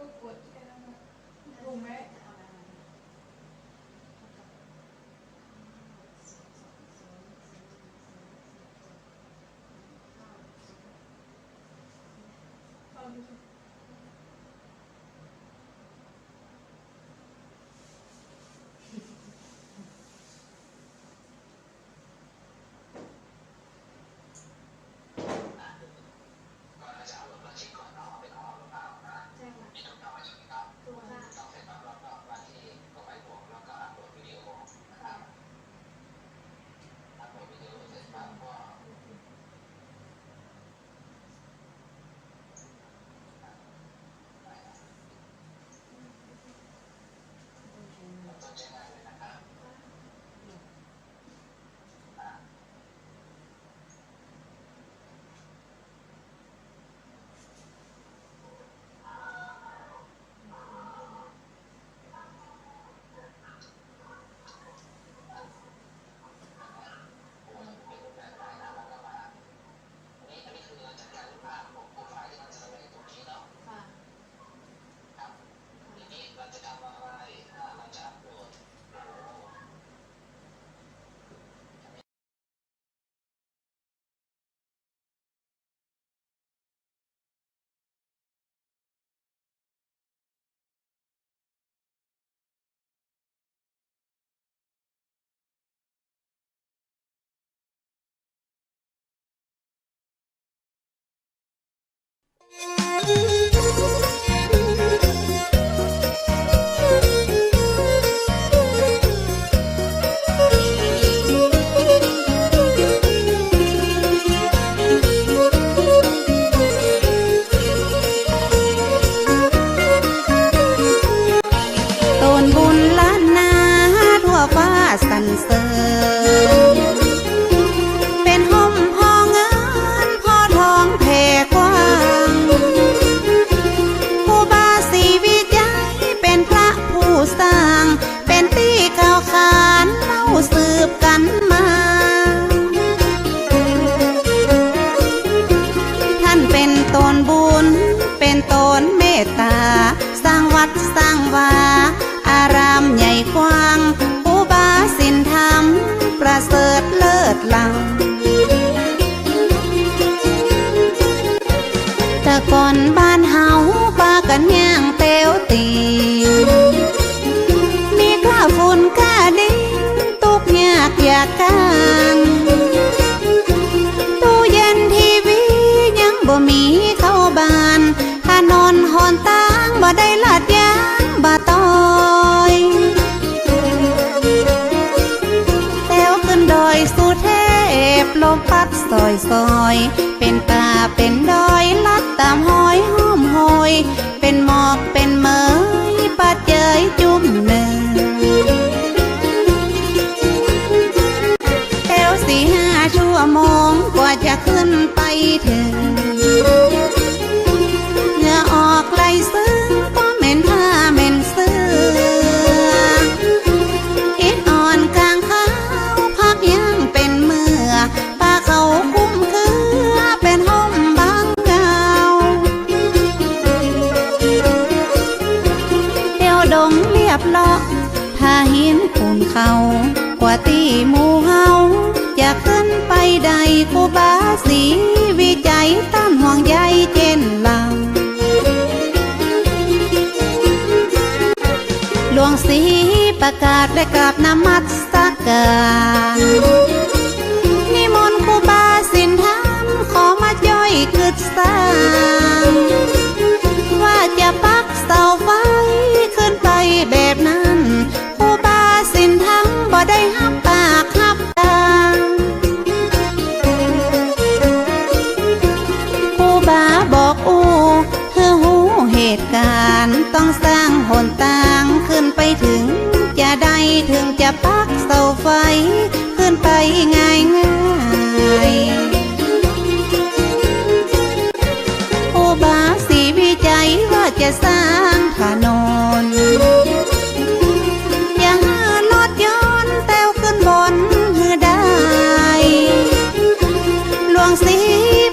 ก็กดแค่นั้นถูกไหมสรรเสริญเป็นห่มพอเงินพอทองแผ่กว้างผู้บาสีวิจัยเป็นพระผู้สร้างเป็นที่ข่าวขานเล่าสืบกันมาท่านเป็นตนบุญเป็นตนเมตตาสร้างวัดสร้างวาอารามใหญ่กว้างศีลธรรมประเสริฐเลิศล้ำแต่ก่อนบ้านเฮาปากันย่างเตียวตีมีข้าฝุ่นข้าดินตุกยากอยากกันตู้เย็นทีวียังบ่มีเข้าบ้านถนนหนทางบ่ได้ลาดยางบ่ต้อยดอยสุเทพลมพัดซอยซอยเป็นป่าเป็นดอยลัดตามห้อยห้อมหอยเป็นหมอกเป็นเมยปัดเจยจุ่มหนึ่งแถว4-5 ชั่วโมงกว่าจะขึ้นไปถึงเหงื่อออกไหลซึ้งก็เหม็นผ้าเหม็นเสื้ออิดอ่อนกลางขายังเป็นเมื่อป้าเขาคุ้มคือเป็นห่มบางเงาเดี่ยวดงเรียบเลาะถ้าหินปูนเขากว่าตีหมู่เฮาจะขึ้นไปใดกูบาสีวิจัยต้านห่วงใยเจนเราหลวงศรีประกาศและกราบนมัสการนิมนต์ครูบาศีลธรรมขอมาย่อยกึศสร้างว่าจะปักเสาไฟขึ้นไปแบบนั้นครูบาศีลธรรมบ่ได้หับปากหับตาครูบาบอกเพื่อหูเหตุการณ์ต้องสร้างหนทางขึ้นไปถึงจะได้ถึงจะปักเสาไฟขึ้นไปง่ายผู้บาสีวิจัยว่าจะสร้างถนนอย่าหารถยนต์แต้วขึ้นบนหือได้หลวงศรี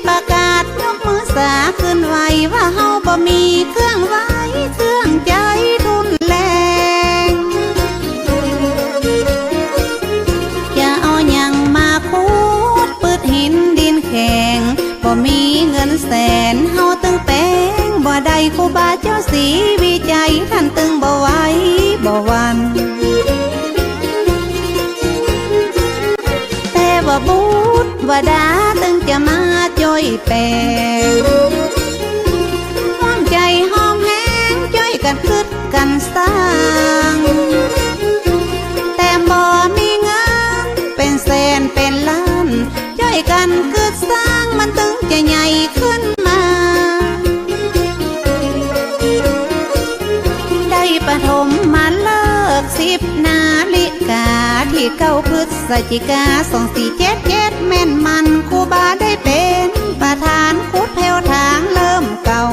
ประกาศยกมือสาขึ้นไว้ว่าเฮาบ่มีเครื่องไว้ ครูบาเจ้าสีวิจัยท่านตึงบ่ไหวบ่หวัน แต่ว่าบุตรว่าดาตึงจะมาจ่อยแปลงห้องใจห้องแห้งจ่อยกันคึดกันสร้างแต่บ่มีเงินเป็นแสนเป็นล้านจ่อยกันคึดสร้างมันตึงจะใหญ่ขึ้นมาได้ปฐมมาเลิก10 นาฬิกาที่9 พฤศจิกา2477แม่นมันครูบาได้เป็นประธานขุดแผ่วทางเริ่มเก่า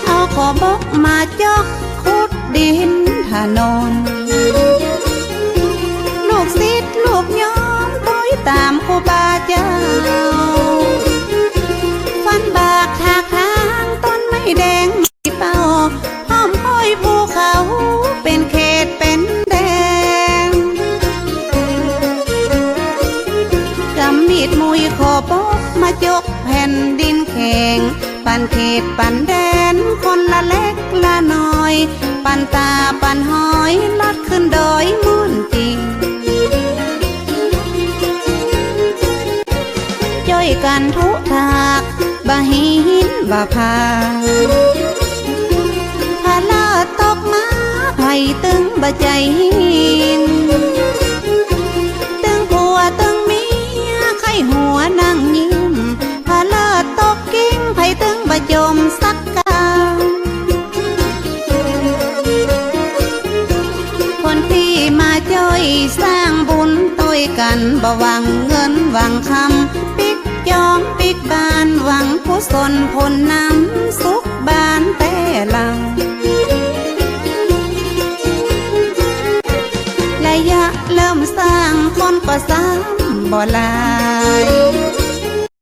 เอาขอบกมาจอกขุดดินถนนลูกศิษย์ลูกโยมต้อยตามครูบาเจ้าฟันบากทากทางต้นไม้แดงไม่เป่าห้อมห้อยภูเขาเป็นเขตเป็นแดงกำมีดมุยขอบกมาจกแผ่นดินแข็งปันเขตปันแดนคนละเล็กละน้อยปันตาปันหอยลัดขึ้นดอยมุ่นจริงจ้อยกันทุทากบะหินบะพาพาลาตกมาไผ่ตึงบะใจหินตึงผัวตึงเมียไข้หัวนั่งยิ้มพาลาตกกิ้งไผ่ตึงบะจมสักกาคนที่มาจ้อยสร้างบุญต้อยกันบ่หวังเงินหวังคำปิกจอมปิกบานหวังกุศลผลน้ำสุขบานแต่ลังระยะเริ่มสร้างคนก็ซ้ำบ่หลาย